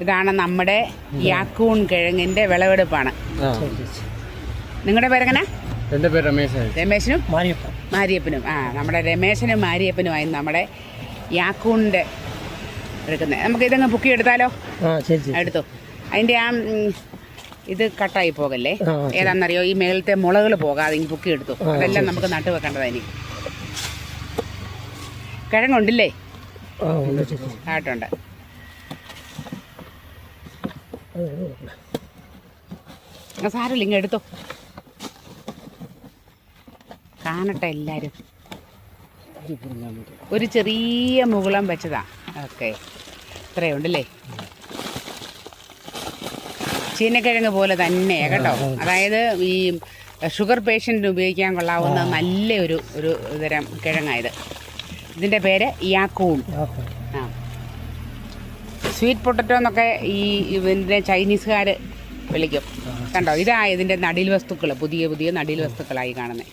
ഇതാണ് നമ്മുടെ യാക്കൂൺ കിഴങ്ങിൻ്റെ വിളവെടുപ്പാണ്. നിങ്ങളുടെ പേരെങ്ങനെ? എൻ്റെ പേര് രമേശനും മാരിയപ്പനും. നമ്മുടെ രമേശനും മാരിയപ്പനുമായി നമ്മുടെ യാക്കൂണിൻ്റെ എടുക്കുന്നത്. നമുക്ക് ഇതങ്ങ് പൊക്കി എടുത്താലോ? എടുത്തു. അതിൻ്റെ ഇത് കട്ടായി പോകല്ലേ. ഏതാണെന്നറിയോ, ഈ മേളത്തെ മുളകൾ പോകാതെ ഇങ്ങനെ പൊക്കി എടുത്തു. അതെല്ലാം നമുക്ക് നട്ടു വെക്കേണ്ടതായി. കിഴങ്ങുണ്ടില്ലേ? ആയിട്ടുണ്ട്. സാരമില്ല, ഇങ്ങ് എടുത്തോ. കാണട്ടെ എല്ലാവരും. ഒരു ചെറിയ മുകുളം വെച്ചതാ. ഓക്കെ, ഇത്രയുണ്ടല്ലേ. ചീനക്കിഴങ്ങ് പോലെ തന്നെ കേട്ടോ. അതായത് ഈ ഷുഗർ പേഷ്യൻറ്റിന് ഉപയോഗിക്കാൻ കൊള്ളാവുന്ന നല്ലൊരു തരം കിഴങ്ങായത്. ഇതിൻ്റെ പേര് യാക്കൂൺ. സ്വീറ്റ് പൊട്ടറ്റോ എന്നൊക്കെ ഇതിൻ്റെ ചൈനീസുകാർ വിളിക്കും. കണ്ടോ, ഇതാ ഇതിൻ്റെ നടീൽ വസ്തുക്കൾ, പുതിയ നടീൽ വസ്തുക്കളായി കാണുന്നത്.